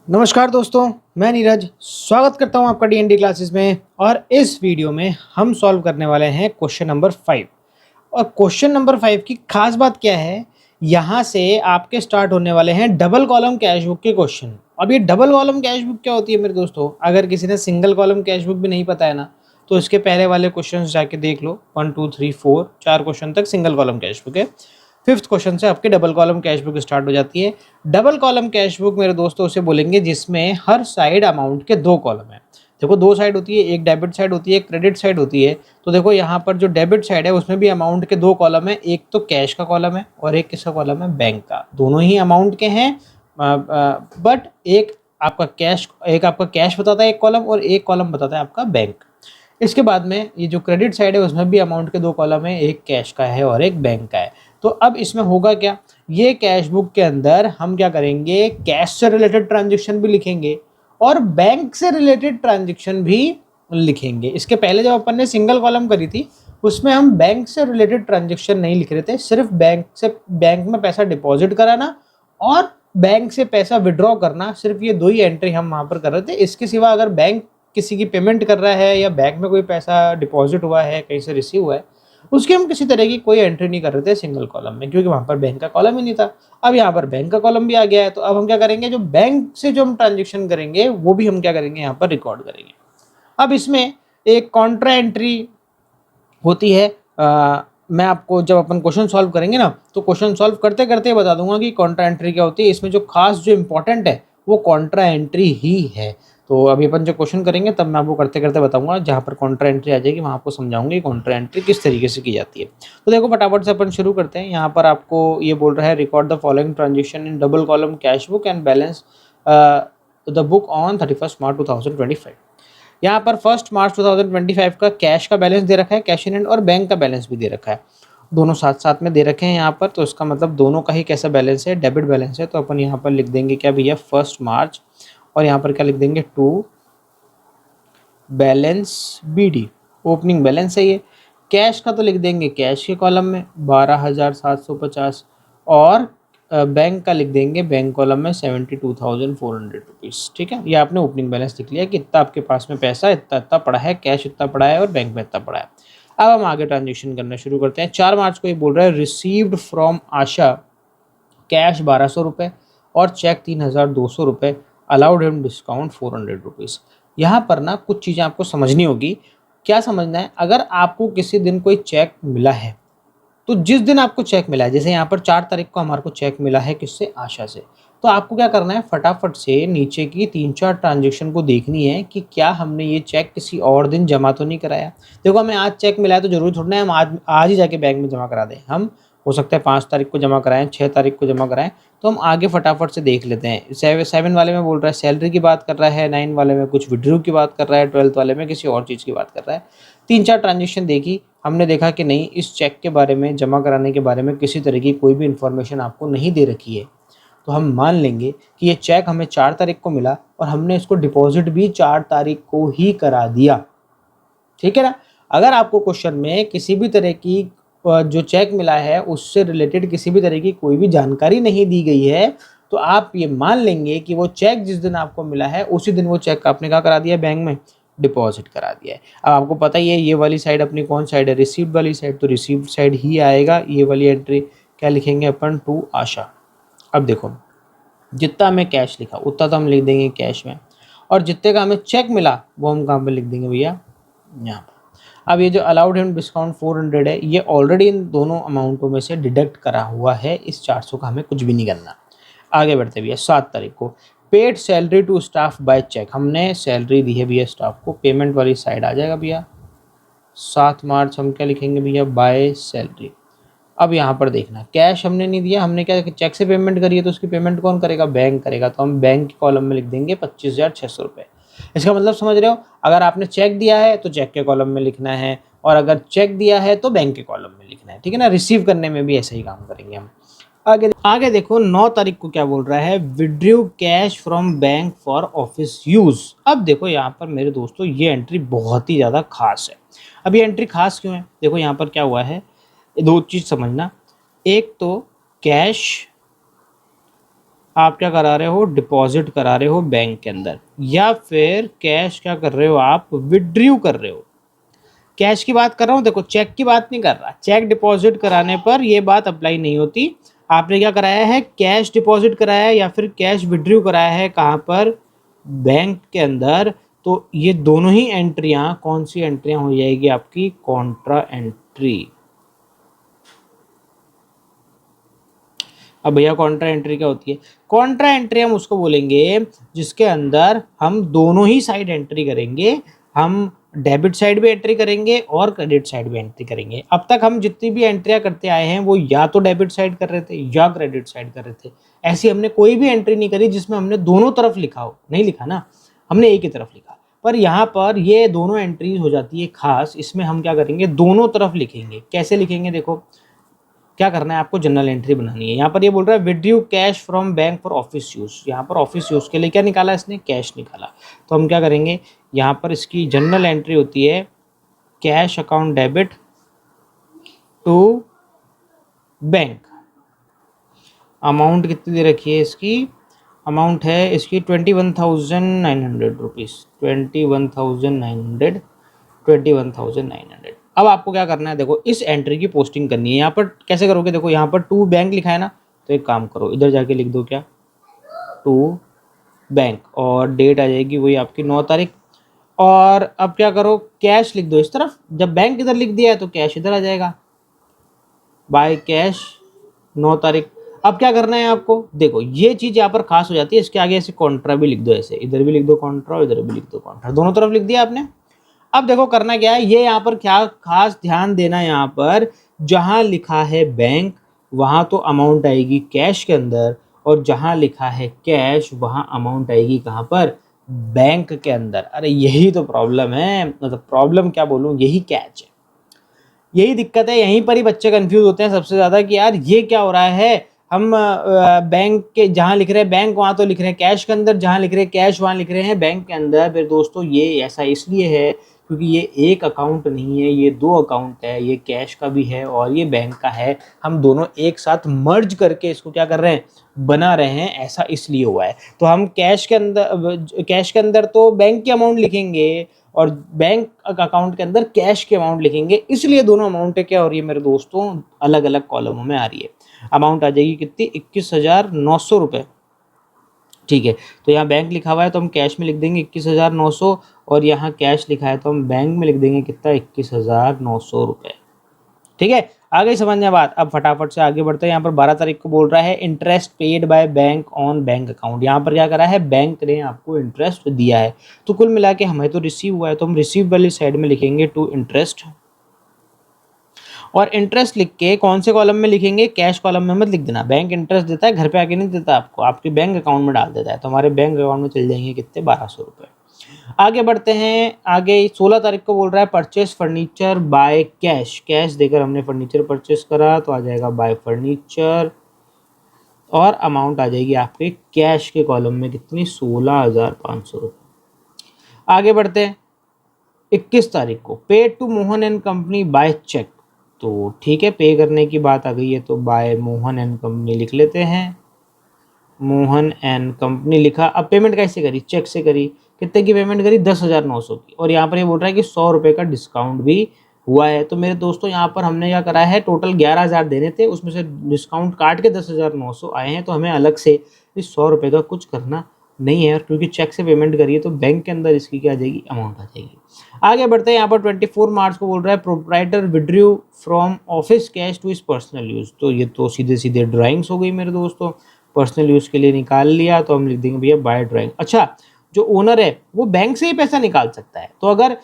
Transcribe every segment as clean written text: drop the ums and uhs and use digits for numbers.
नमस्कार दोस्तों, मैं नीरज स्वागत करता हूं आपका डीएनडी क्लासेस में। और इस वीडियो में हम सॉल्व करने वाले हैं क्वेश्चन नंबर 5। और क्वेश्चन नंबर 5 की खास बात क्या है, यहाँ से आपके स्टार्ट होने वाले हैं डबल कॉलम कैश बुक के क्वेश्चन। अब ये डबल कॉलम कैश बुक क्या होती है मेरे दोस्तों? अगर किसी ने सिंगल कॉलम कैश बुक भी नहीं पता है ना, तो इसके पहले वाले क्वेश्चन जाके देख लो। 1 2 3 4 4 क्वेश्चन तक सिंगल कॉलम कैश बुक है। 5th क्वेश्चन से आपकी double column cash book start हो जाती है। डबल कॉलम कैश बुक मेरे दोस्तों उसे बोलेंगे जिसमें हर साइड अमाउंट के 2 कॉलम है। देखो 2 साइड होती है, एक डेबिट साइड होती है, एक क्रेडिट साइड होती है। तो देखो यहाँ पर जो डेबिट साइड है उसमें भी अमाउंट के 2 कॉलम है, एक तो कैश का कॉलम है और एक किसका कॉलम है? बैंक का। दोनों ही अमाउंट के हैं, बट एक आपका कैश बताता है एक कॉलम, और एक कॉलम बताता है आपका बैंक। इसके बाद में ये जो क्रेडिट साइड है उसमें भी अमाउंट के 2 कॉलम है, एक कैश का है और एक बैंक का है। तो अब इसमें होगा क्या, ये कैश बुक के अंदर हम क्या करेंगे, कैश से रिलेटेड ट्रांजेक्शन भी लिखेंगे और बैंक से रिलेटेड ट्रांजेक्शन भी लिखेंगे। इसके पहले जब अपन ने सिंगल कॉलम करी थी उसमें हम बैंक से रिलेटेड ट्रांजेक्शन नहीं लिख रहे थे, सिर्फ बैंक में पैसा डिपॉजिट कराना और बैंक से पैसा विड्रॉ करना, सिर्फ ये 2 ही एंट्री हम वहां पर कर रहे थे। इसके सिवा अगर बैंक किसी की पेमेंट कर रहा है या बैंक में कोई पैसा डिपॉजिट हुआ है, कहीं से रिसीव हुआ है, उसकी हम किसी तरह की कोई एंट्री नहीं कर रहे थे सिंगल कॉलम में, क्योंकि वहां पर बैंक का कॉलम ही नहीं था। अब यहाँ पर बैंक का कॉलम भी आ गया है, तो अब हम क्या करेंगे, जो बैंक से जो हम ट्रांजेक्शन करेंगे वो भी हम क्या करेंगे, यहाँ पर रिकॉर्ड करेंगे। अब इसमें एक कॉन्ट्रा एंट्री होती है। मैं आपको जब अपन क्वेश्चन सॉल्व करेंगे ना, तो क्वेश्चन सॉल्व करते करते बता दूंगा कि कॉन्ट्रा एंट्री क्या होती है। इसमें जो खास जो इंपॉर्टेंट है वो कॉन्ट्रा एंट्री ही है। तो अभी अपन जो क्वेश्चन करेंगे तब मैं आपको करते करते बताऊंगा, जहाँ पर कॉन्ट्रा एंट्री आ जाएगी वहाँ आपको समझाऊंगी कॉन्ट्रा एंट्री किस तरीके से की जाती है। तो देखो फटाफट से अपन शुरू करते हैं। यहाँ पर आपको ये बोल रहा है, record the following transaction in double column cash book and balance the book on 31 मार्च 2025। यहाँ पर 1 मार्च 2025 का कैश का बैलेंस दे रखा है, कैश इन हैंड, और बैंक का बैलेंस भी दे रखा है। दोनों साथ साथ में दे रखे हैं यहाँ पर, तो इसका मतलब दोनों का ही कैसा बैलेंस है, डेबिट बैलेंस है। तो अपन यहाँ पर लिख देंगे क्या भैया, 1 मार्च, और यहाँ पर क्या लिख देंगे, 2 बैलेंस BD, ओपनिंग बैलेंस है ये। कैश का तो लिख देंगे कैश के कॉलम में 12,750, और बैंक का लिख देंगे बैंक कॉलम में 72,400 रुपीज़। ठीक है, ये आपने ओपनिंग बैलेंस लिख लिया कि इतना आपके पास में पैसा इतना इतना पड़ा है, कैश इतना पड़ा है और बैंक में इतना पड़ा है। अब हम आगे ट्रांजेक्शन करना शुरू करते हैं। 4 मार्च को ये बोल रहा है, रिसीव्ड फ्रॉम आशा कैश 1200 रुपये और चेक 3,200 रुपये, अलाउड हिम डिस्काउंट 400 रुपीज़। यहाँ पर ना कुछ चीज़ें आपको समझनी होगी। क्या समझना है, अगर आपको किसी दिन कोई चेक मिला है, तो जिस दिन आपको चेक मिला है, जैसे यहाँ पर 4 तारीख को हमारे को चेक मिला है, किससे? आशा से, तो आपको क्या करना है, फटाफट से नीचे की 3-4 ट्रांजेक्शन को देखनी है कि क्या हमने ये चेक किसी और दिन जमा तो नहीं कराया। देखो हमें आज चेक मिला है तो जरूरी थोड़ा ना हम आज ही जाके बैंक में जमा करा दें। हम हो सकता है 5 तारीख को जमा कराएं, 6 तारीख को जमा कराएं। तो हम आगे फटाफट से देख लेते हैं। 7 वाले में बोल रहा है सैलरी की बात कर रहा है, 9 वाले में कुछ विड्रू की बात कर रहा है, 12 वाले में किसी और चीज़ की बात कर रहा है। 3-4 ट्रांजेक्शन देखी, हमने देखा कि नहीं, इस चेक के बारे में, जमा कराने के बारे में किसी तरह की कोई भी इन्फॉर्मेशन आपको नहीं दे रखी है। तो हम मान लेंगे कि ये चेक हमें 4 तारीख को मिला और हमने इसको डिपॉजिट भी 4 तारीख को ही करा दिया। ठीक है ना। अगर आपको क्वेश्चन में किसी भी तरह की जो चेक मिला है उससे रिलेटेड किसी भी तरह की कोई भी जानकारी नहीं दी गई है, तो आप ये मान लेंगे कि वो चेक जिस दिन आपको मिला है उसी दिन वो चेक आपने क्या करा दिया, बैंक में डिपॉजिट करा दिया है। अब आपको पता ही है ये वाली साइड अपनी कौन साइड है, रिसीव्ड वाली साइड, तो रिसीव्ड साइड ही आएगा। ये वाली एंट्री क्या लिखेंगे अपन, टू आशा। अब देखो जितना हमें कैश लिखा उतना तो हम लिख देंगे कैश में, और जितने का हमें चेक मिला वो हम कहाँ पे लिख देंगे भैया, यहाँ पर। अब ये जो अलाउड हिम डिस्काउंट 400 है, ये ऑलरेडी इन दोनों अमाउंटों में से डिडक्ट करा हुआ है। इस 400 का हमें कुछ भी नहीं करना। आगे बढ़ते भैया, 7 तारीख को paid salary to staff by cheque, हमने सैलरी दी है भैया स्टाफ को, पेमेंट वाली साइड आ जाएगा भैया। 7 मार्च हम क्या लिखेंगे भैया, बाय सैलरी। अब यहाँ पर देखना, कैश हमने नहीं दिया, हमने क्या चेक से पेमेंट करी है, तो उसकी पेमेंट कौन करेगा, बैंक करेगा। तो हम बैंक के कॉलम में लिख देंगे 25,600 रुपये। इसका मतलब समझ रहे हो, अगर आपने चेक दिया है तो चेक के कॉलम में लिखना है, और अगर चेक दिया है तो बैंक के कॉलम में लिखना है। ठीक है ना। रिसीव करने में भी ऐसा ही काम करेंगे हम। आगे देखो 9 तारीख को क्या बोल रहा है, withdrew cash from bank for office use. अब देखो यहाँ पर मेरे दोस्तों ये एंट्री बहुत ही ज़्यादा खास है। अब ये एंट्री खास क्यों है, देखो यहाँ पर क्या हुआ है, 2 चीज़ समझना। एक तो कैश आप क्या करा रहे हो, डिपॉजिट करा रहे हो बैंक के अंदर, या फिर कैश क्या कर रहे हो, आप विड्रॉ कर रहे हो। कैश की बात कर रहा हूँ, देखो चेक की बात नहीं कर रहा, चेक डिपॉजिट कराने पर ये बात अप्लाई नहीं होती। आपने क्या कराया है, कैश डिपॉजिट कराया है या फिर कैश विड्रॉ कराया है, कहाँ पर, बैंक के अंदर। तो ये दोनों ही एंट्रियां, कौन सी एंट्रियां हो जाएगी आपकी, कॉन्ट्रा एंट्री। अब भैया कॉन्ट्रा एंट्री क्या होती है, कॉन्ट्रा एंट्री हम उसको बोलेंगे जिसके अंदर हम दोनों ही साइड एंट्री करेंगे, हम डेबिट साइड भी एंट्री करेंगे और क्रेडिट साइड भी एंट्री करेंगे। अब तक हम जितनी भी एंट्रियां करते आए हैं वो या तो डेबिट साइड कर रहे थे या क्रेडिट साइड कर रहे थे। ऐसी हमने कोई भी एंट्री नहीं करी जिसमें हमने दोनों तरफ लिखा हो, नहीं लिखा ना, हमने एक ही तरफ लिखा। पर यहाँ पर ये दोनों एंट्रीज हो जाती है खास, इसमें हम क्या करेंगे, दोनों तरफ लिखेंगे। कैसे लिखेंगे, देखो क्या करना है आपको, जनरल एंट्री बनानी है। यहाँ पर ये बोल रहा है withdraw cash from bank for office use, यहाँ पर ऑफिस यूज के लिए क्या निकाला इसने, कैश निकाला। तो हम क्या करेंगे, यहाँ पर इसकी जनरल एंट्री होती है cash account debit to bank. Amount कितनी दे रखी है इसकी, अमाउंट है इसकी 21,900 रुपीज़, 21,900, 21,900। अब आपको क्या करना है, देखो इस एंट्री की पोस्टिंग करनी है। यहाँ पर कैसे करोगे, देखो यहाँ पर टू बैंक लिखा है ना, तो एक काम करो इधर जाके लिख दो क्या, टू बैंक, और डेट आ जाएगी वही आपकी 9 तारीख। और अब क्या करो, कैश लिख दो इस तरफ, जब बैंक इधर लिख दिया है तो कैश इधर आ जाएगा, बाय कैश 9 तारीख। अब क्या करना है आपको, देखो ये चीज यहाँ पर खास हो जाती है, इसके आगे ऐसे कॉन्ट्रा भी लिख दो, ऐसे इधर भी लिख दो कॉन्ट्रा, इधर भी लिख दो कॉन्ट्रा, दोनों तरफ लिख दिया आपने। अब देखो करना क्या है, ये यहाँ पर क्या खास ध्यान देना है, यहाँ पर जहां लिखा है बैंक वहां तो अमाउंट आएगी कैश के अंदर, और जहां लिखा है कैश वहां अमाउंट आएगी कहाँ पर, बैंक के अंदर। अरे यही तो प्रॉब्लम है, मतलब प्रॉब्लम क्या बोलूं, यही कैच है, यही दिक्कत है। यहीं पर ही बच्चे कंफ्यूज होते हैं सबसे ज्यादा कि यार ये क्या हो रहा है, हम बैंक के जहां लिख रहे हैं बैंक वहां तो लिख रहे हैं कैश के अंदर, जहां लिख रहे हैं कैश वहां लिख रहे हैं बैंक के अंदर। फिर दोस्तों ये ऐसा इसलिए है क्योंकि ये एक अकाउंट नहीं है, ये दो अकाउंट है, ये कैश का भी है और ये बैंक का है। हम दोनों एक साथ मर्ज करके इसको क्या कर रहे हैं, बना रहे हैं, ऐसा इसलिए हुआ है। तो हम कैश के अंदर तो बैंक की अमाउंट लिखेंगे और बैंक अकाउंट के अंदर कैश की अमाउंट लिखेंगे, इसलिए दोनों अमाउंट क्या हो रही है मेरे दोस्तों, अलग अलग कॉलमों में आ रही है। अमाउंट आ जाएगी कितनी, 21,900 रुपये। ठीक है, तो यहाँ बैंक लिखा हुआ है तो हम कैश में लिख देंगे 21,900, और यहाँ कैश लिखा है तो हम बैंक में लिख देंगे कितना, 21,900 रुपये। ठीक है, आ गई समझ में बात। अब फटाफट से आगे बढ़ते हैं। यहाँ पर 12 तारीख को बोल रहा है interest paid by bank on bank account. यहाँ पर क्या करा है, बैंक ने आपको इंटरेस्ट दिया है, तो कुल मिला के हमें तो रिसीव हुआ है, तो हम रिसीव वाली साइड में लिखेंगे टू इंटरेस्ट। और इंटरेस्ट लिख के कौन से कॉलम में लिखेंगे, कैश कॉलम में मत लिख देना, बैंक इंटरेस्ट देता है घर पे आके नहीं देता आपको, आपके बैंक अकाउंट में डाल देता है। तो हमारे बैंक अकाउंट में चल जाएंगे कितने, 1,200 रुपये। आगे बढ़ते हैं, आगे 16 तारीख को बोल रहा है purchase furniture by cash. Cash देकर हमने फर्नीचर परचेस करा तो आ जाएगा बाय फर्नीचर, और अमाउंट आ जाएगी आपके कैश के कॉलम में कितनी, 16,500 रुपये। आगे बढ़ते हैं, 21 तारीख को pay to Mohan and company by cheque. तो ठीक है, पे करने की बात आ गई है तो बाय मोहन एंड कंपनी लिख लेते हैं, मोहन एंड कंपनी लिखा। अब पेमेंट कैसे करी, चेक से करी। कितने की पेमेंट करी, 10,900 की। और यहाँ पर ये बोल रहा है कि 100 रुपये का डिस्काउंट भी हुआ है। तो मेरे दोस्तों यहाँ पर हमने क्या करा है, टोटल 11,000 देने थे, उसमें से डिस्काउंट काट के 10,900 आए हैं। तो हमें अलग से इस 100 रुपये का कुछ करना नहीं है, और क्योंकि चेक से पेमेंट करिए तो बैंक के अंदर इसकी क्या आ जाएगी, अमाउंट आ जाएगी। आगे बढ़ते हैं, यहाँ पर 24 मार्च को बोल रहा है proprietor withdraw from office cash two is personal use. तो ये तो सीधे सीधे ड्राइंग्स हो गई मेरे दोस्तों, पर्सनल यूज़ के लिए निकाल लिया तो हम लिख देंगे भैया बाय ड्राइंग। अच्छा, जो ओनर है वो बैंक से ही पैसा निकाल सकता है, तो अगर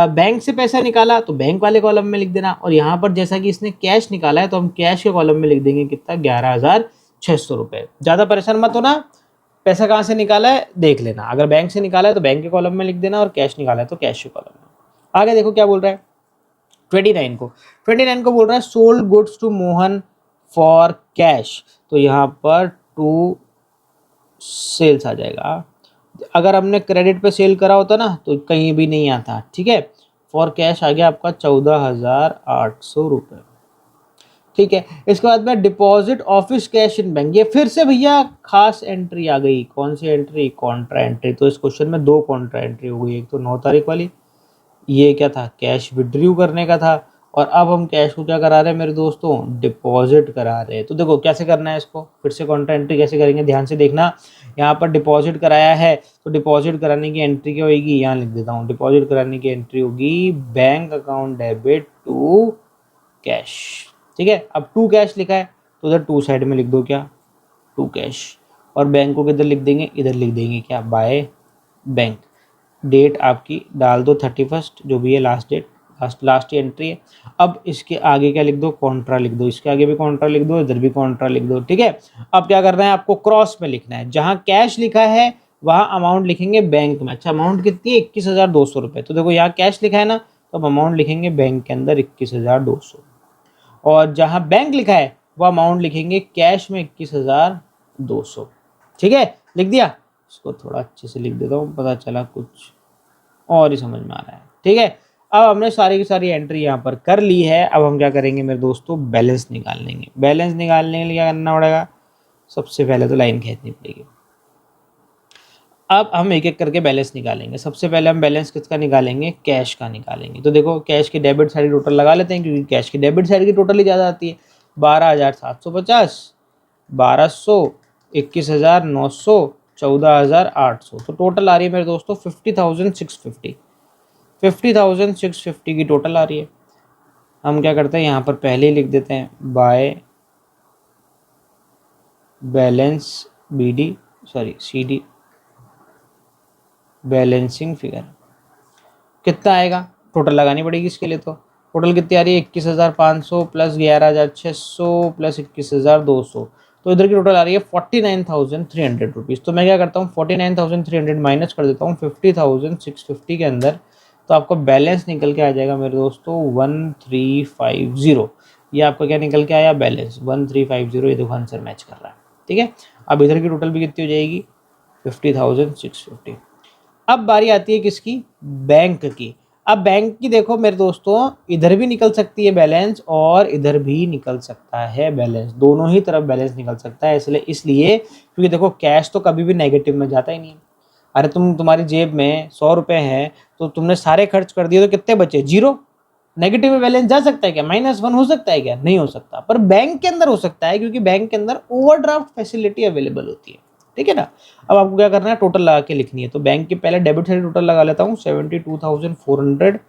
बैंक से पैसा निकाला तो बैंक वाले कॉलम में लिख देना, और यहाँ पर जैसा कि इसने कैश निकाला है तो हम कैश के कॉलम में लिख देंगे कितना, 11,600 रुपये। ज़्यादा परेशान मत होना, पैसा कहाँ से निकाला है देख लेना, अगर बैंक से निकाला है तो बैंक के कॉलम में लिख देना, और कैश निकाला है तो कैश के कॉलम में। आगे देखो क्या बोल रहा है, 29 को बोल रहा है sold goods to Mohan for cash. तो यहाँ पर टू सेल्स आ जाएगा। अगर हमने क्रेडिट पे सेल करा होता ना तो कहीं भी नहीं आता। ठीक है, फॉर कैश आ गया आपका 14,800 रुपये। ठीक है। इसके बाद में deposit office cash in bank, ये फिर से भैया खास एंट्री आ गई। कौन सी एंट्री? Contra entry. तो इस क्वेश्चन में दो कॉन्ट्रा एंट्री हो गई, एक तो 9 तारीख वाली, ये क्या था? कैश विड्रॉ करने का था, और अब हम कैश को क्या करा रहे हैं मेरे दोस्तों? डिपॉजिट करा रहे हैं। तो देखो कैसे करना है इसको, फिर से कॉन्ट्रा एंट्री कैसे करेंगे, ध्यान से देखना। यहाँ पर डिपॉजिट कराया है, तो डिपॉजिट कराने की एंट्री क्या होगी? यहाँ लिख देता हूँ, डिपॉजिट कराने की एंट्री होगी bank account debit to cash. ठीक है, अब टू कैश लिखा है तो उधर टू साइड में लिख दो क्या? To cash. और बैंक को किधर लिख देंगे? इधर लिख देंगे क्या? By bank. डेट आपकी डाल दो 31, जो भी है लास्ट डेट, लास्ट एंट्री है। अब इसके आगे क्या लिख दो? कॉन्ट्रा लिख दो। इसके आगे भी कॉन्ट्रा लिख दो, इधर भी कॉन्ट्रा लिख दो। ठीक है, अब क्या करना है आपको? क्रॉस में लिखना है, जहां कैश लिखा है वहां अमाउंट लिखेंगे बैंक में। अच्छा, अमाउंट कितनी है? 21,200 रुपये। तो देखो यहाँ कैश लिखा है ना, तो अब अमाउंट लिखेंगे बैंक के अंदर 21,200, और जहां बैंक लिखा है वो अमाउंट लिखेंगे कैश में 21,200। ठीक है, लिख दिया। इसको थोड़ा अच्छे से लिख देता हूँ, पता चला कुछ और ही समझ में आ रहा है। ठीक है, अब हमने सारी की सारी एंट्री यहाँ पर कर ली है। अब हम क्या करेंगे मेरे दोस्तों? बैलेंस निकाल लेंगे। बैलेंस निकालने के लिए क्या करना पड़ेगा? सबसे पहले तो लाइन खींचनी पड़ेगी। अब हम एक एक करके बैलेंस निकालेंगे। सबसे पहले हम बैलेंस किसका निकालेंगे? कैश का निकालेंगे। तो देखो कैश की डेबिट साइड टोटल लगा लेते हैं, क्योंकि कैश की डेबिट साइड की टोटल ही ज़्यादा आती है। 12,750, 1,200, 21,900, 14,800। तो टोटल आ रही है मेरे दोस्तों 50,650। 50,650 की टोटल आ रही है। हम क्या करते हैं, यहाँ पर पहले ही लिख देते हैं by balance BD, sorry CD, balancing figure. कितना आएगा? टोटल लगानी पड़ेगी इसके लिए। तो टोटल कितनी आ रही है? 21,500 प्लस 11,600 प्लस 21,200। तो इधर की टोटल आ रही है 49,300 रुपीज़। तो मैं क्या करता हूँ, 49,300 माइनस कर देता हूँ 50,650 के अंदर। तो आपको बैलेंस निकल के आ जाएगा मेरे दोस्तों 1350। ये आपका क्या निकल के आया? बैलेंस 1350। ये देखो आंसर मैच कर रहा है। ठीक है, अब इधर की टोटल भी कितनी हो जाएगी? 50,650। अब बारी आती है किसकी? बैंक की। अब बैंक की देखो मेरे दोस्तों, इधर भी निकल सकती है बैलेंस और इधर भी निकल सकता है बैलेंस, दोनों ही तरफ बैलेंस निकल सकता है। इसलिए क्योंकि देखो कैश तो कभी भी नेगेटिव में जाता ही नहीं है। अरे तुम्हारी जेब में 100 रुपये हैं, तो तुमने सारे खर्च कर दिए तो कितने बचे? 0। नेगेटिव में बैलेंस जा सकता है क्या? -1 हो सकता है क्या? नहीं हो सकता। पर बैंक के अंदर हो सकता है, क्योंकि बैंक के अंदर ओवरड्राफ्ट फैसिलिटी अवेलेबल होती है। ठीक है ना। अब आपको क्या करना है? टोटल लगा के लिखनी है। तो बैंक की पहले डेबिट साइड टोटल लगा लेता हूँ। 72,400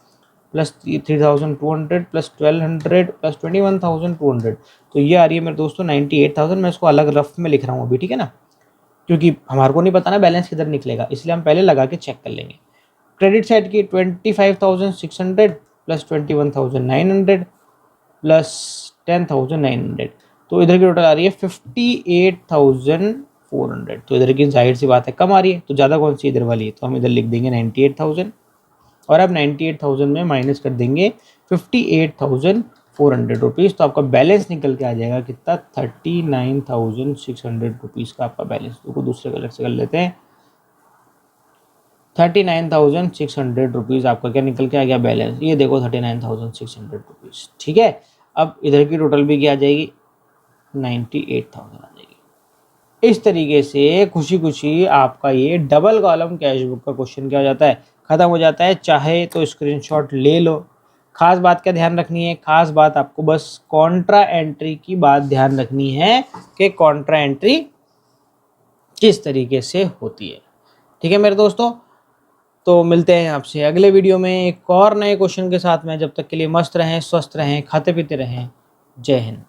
प्लस 3,200 प्लस 1,200 प्लस 21,200। तो ये आ रही है मेरे दोस्तों 98,000। मैं इसको अलग रफ में लिख रहा हूँ अभी, ठीक है ना, क्योंकि हमारे को नहीं पता ना बैलेंस किधर निकलेगा, इसलिए हम पहले लगा के चेक कर लेंगे। क्रेडिट साइड की 25,600 प्लस 21,900 प्लस 10,900। तो इधर की टोटल आ रही है 58,400। तो इधर की जाहिर सी बात है कम आ रही है, तो ज़्यादा कौन सी? इधर वाली है। तो हम इधर लिख देंगे 98,000, और अब 98,000 में माइनस कर देंगे 58,400 रुपीज़। तो आपका बैलेंस निकल के आ जाएगा कितना? 39,600 रुपीज़ का आपका बैलेंस। तो दूसरे कलर से कर लेते हैं। 39,600 रुपीज़ आपका क्या निकल के आ गया? बैलेंस। ये देखो 39,600 रुपीज़। ठीक है, अब इधर की टोटल भी क्या आ जाएगी? 98,000 आ जाएगी। इस तरीके से खुशी खुशी आपका ये डबल कॉलम कैश बुक का क्वेश्चन क्या हो जाता है? ख़त्म हो जाता है। चाहे तो स्क्रीनशॉट ले लो। खास बात क्या ध्यान रखनी है? खास बात आपको बस कॉन्ट्रा एंट्री की बात ध्यान रखनी है कि कॉन्ट्रा एंट्री किस तरीके से होती है। ठीक है मेरे दोस्तों, तो मिलते हैं आपसे अगले वीडियो में एक और नए क्वेश्चन के साथ में। जब तक के लिए मस्त रहें, स्वस्थ रहें, खाते पीते रहें। जय हिंद।